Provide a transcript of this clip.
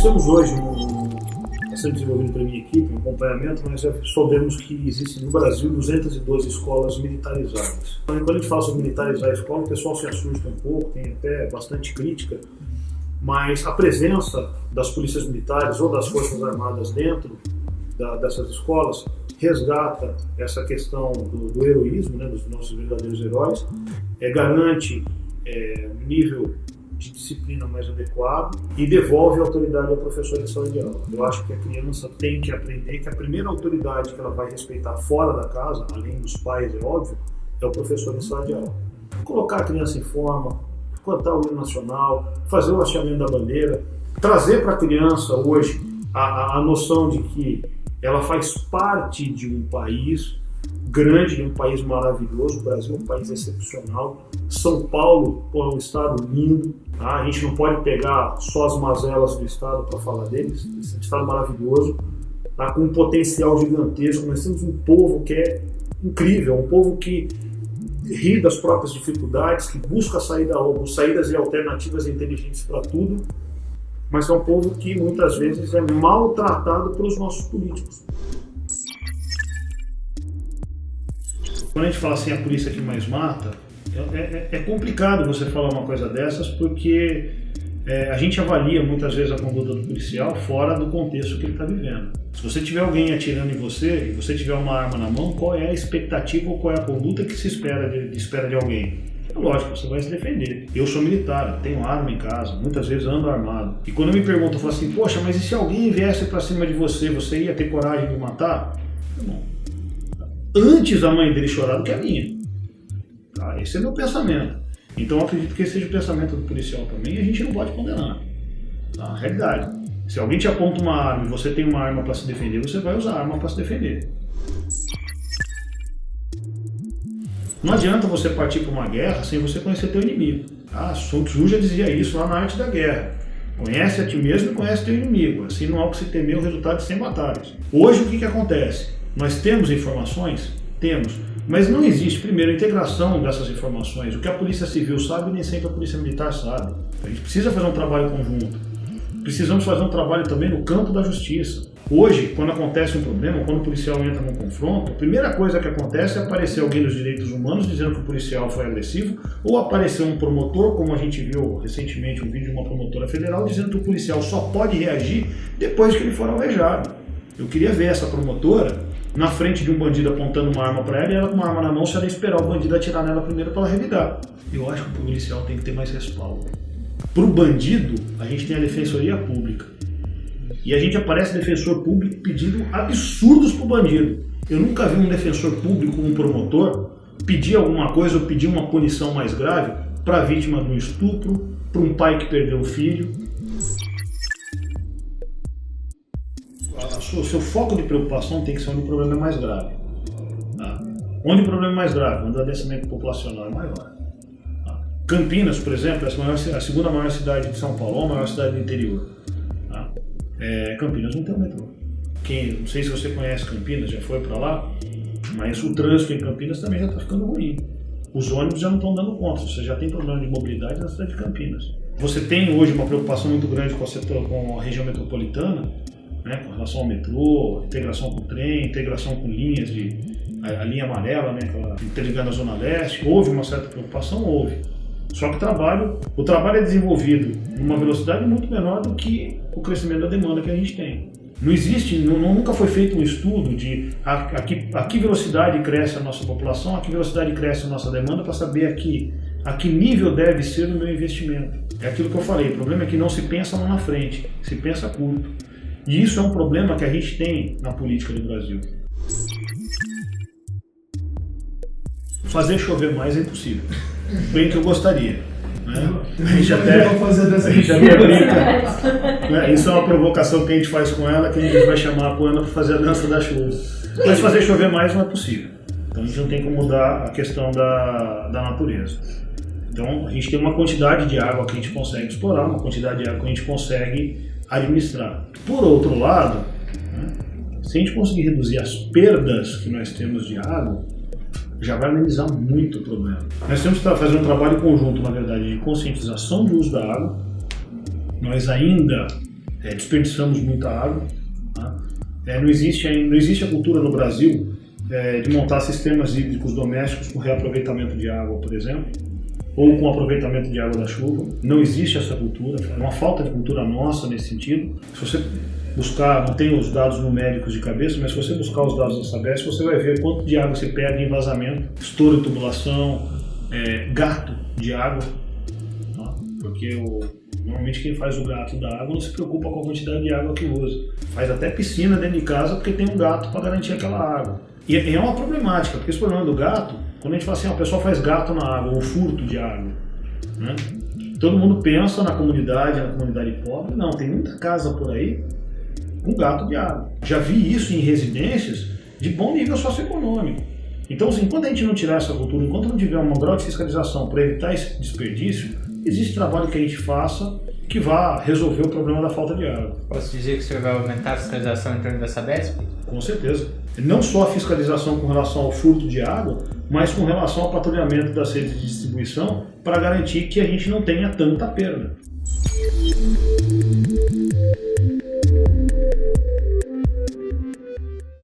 Nós temos hoje está sendo desenvolvido pela minha equipe um acompanhamento, nós já soubemos que existem no Brasil 212 escolas militarizadas. Então, quando a gente fala sobre militarizar a escola, o pessoal se assusta um pouco, tem até bastante crítica, mas a presença das polícias militares ou das forças armadas dentro dessas escolas resgata essa questão do heroísmo, né, dos nossos verdadeiros heróis, garante um nível de disciplina mais adequado e devolve a autoridade ao professor em sala de aula. Eu acho que a criança tem que aprender que a primeira autoridade que ela vai respeitar fora da casa, além dos pais, é óbvio, é o professor em sala de aula. Colocar a criança em forma, cantar o hino nacional, fazer o hasteamento da bandeira, trazer para a criança hoje a noção de que ela faz parte de um país grande, de um país maravilhoso. O Brasil é um país excepcional. São Paulo é um estado lindo. Tá? A gente não pode pegar só as mazelas do estado para falar deles. Esse é um estado maravilhoso, tá? Com um potencial gigantesco. Nós temos um povo que é incrível, um povo que ri das próprias dificuldades, que busca saídas e alternativas inteligentes para tudo, mas é um povo que muitas vezes é maltratado pelos nossos políticos. Quando a gente fala assim, a polícia que mais mata, é complicado você falar uma coisa dessas, porque a gente avalia muitas vezes a conduta do policial fora do contexto que ele está vivendo. Se você tiver alguém atirando em você e você tiver uma arma na mão, qual é a expectativa ou qual é a conduta que se espera de alguém? É lógico, você vai se defender. Eu sou militar, eu tenho arma em casa, muitas vezes ando armado. E quando me perguntam, eu falo assim, poxa, mas e se alguém viesse para cima de você, você ia ter coragem de matar? Não. Antes a mãe dele chorar do que a minha. Tá? Esse é meu pensamento. Então eu acredito que esse seja o pensamento do policial também, e a gente não pode condenar. Tá? A realidade. Se alguém te aponta uma arma e você tem uma arma para se defender, você vai usar a arma para se defender. Não adianta você partir para uma guerra sem você conhecer teu inimigo. Tá? Sun Tzu já dizia isso lá na Arte da Guerra. Conhece a ti mesmo e conhece teu inimigo. Assim não há o que se temer o resultado de 100 batalhas. Hoje o que acontece? Nós temos informações? Temos. Mas não existe, primeiro, a integração dessas informações. O que a Polícia Civil sabe, nem sempre a Polícia Militar sabe. A gente precisa fazer um trabalho conjunto. Precisamos fazer um trabalho também no campo da justiça. Hoje, quando acontece um problema, quando o policial entra num confronto, a primeira coisa que acontece é aparecer alguém dos direitos humanos dizendo que o policial foi agressivo, ou aparecer um promotor, como a gente viu recentemente um vídeo de uma promotora federal, dizendo que o policial só pode reagir depois que ele for alvejado. Eu queria ver essa promotora na frente de um bandido apontando uma arma para ela e ela com uma arma na mão, se ela esperar o bandido atirar nela primeiro para ela revidar. Eu acho que o policial tem que ter mais respaldo. Para o bandido, a gente tem a defensoria pública. E a gente aparece defensor público pedindo absurdos para o bandido. Eu nunca vi um defensor público, um promotor, pedir alguma coisa ou pedir uma punição mais grave para a vítima de um estupro, para um pai que perdeu o filho. O seu foco de preocupação tem que ser onde o problema é mais grave. Tá? Onde o problema é mais grave? Onde o adensamento populacional é maior. Tá? Campinas, por exemplo, é a segunda maior cidade de São Paulo, a maior cidade do interior. Tá? Campinas não tem um metrô. Não sei se você conhece Campinas, já foi para lá, mas o trânsito em Campinas também já está ficando ruim. Os ônibus já não estão dando conta, você já tem problema de mobilidade na cidade de Campinas. Você tem hoje uma preocupação muito grande com a região metropolitana, né, com relação ao metrô, integração com o trem, integração com linhas a linha amarela, né, interligando a Zona Leste. Houve uma certa preocupação? Houve. Só que o trabalho é desenvolvido numa velocidade muito menor do que o crescimento da demanda que a gente tem. Não existe, nunca foi feito um estudo de a que velocidade cresce a nossa população, a que velocidade cresce a nossa demanda, para saber a que nível deve ser o meu investimento. É aquilo que eu falei, o problema é que não se pensa lá na frente, se pensa curto. E isso é um problema que a gente tem na política do Brasil. Fazer chover mais é impossível. Bem que eu gostaria. Né? A gente até brinca. Né? Isso é uma provocação que a gente faz com ela, que a gente vai chamar a Poana para fazer a dança da chuva. Mas fazer chover mais não é possível. Então a gente não tem como mudar a questão da natureza. Então a gente tem uma quantidade de água que a gente consegue explorar, uma quantidade de água que a gente consegue administrar. Por outro lado, né, se a gente conseguir reduzir as perdas que nós temos de água, já vai amenizar muito o problema. Nós temos que fazer um trabalho conjunto, na verdade, de conscientização do uso da água. Nós ainda desperdiçamos muita água. Tá? Não existe a cultura no Brasil de montar sistemas hídricos domésticos com reaproveitamento de água, por exemplo, ou com aproveitamento de água da chuva. Não existe essa cultura, é uma falta de cultura nossa nesse sentido. Se você buscar, não tenho os dados numéricos de cabeça, mas se você buscar os dados da Sabesp, você vai ver quanto de água você perde em vazamento, estouro de tubulação, gato de água, tá? Porque normalmente quem faz o gato da água não se preocupa com a quantidade de água que usa. Faz até piscina dentro de casa porque tem um gato para garantir aquela água. E é uma problemática, porque esse problema do gato, quando a gente fala assim, o pessoal faz gato na água, ou furto de água, né? Todo mundo pensa na comunidade pobre. Não, tem muita casa por aí com gato de água. Já vi isso em residências de bom nível socioeconômico. Então, assim, enquanto a gente não tirar essa cultura, enquanto não tiver uma grau de fiscalização para evitar esse desperdício, existe trabalho que a gente faça que vá resolver o problema da falta de água. Posso dizer que o senhor vai aumentar a fiscalização em torno da Sabesp? Com certeza. Não só a fiscalização com relação ao furto de água, mas com relação ao patrulhamento das redes de distribuição para garantir que a gente não tenha tanta perda.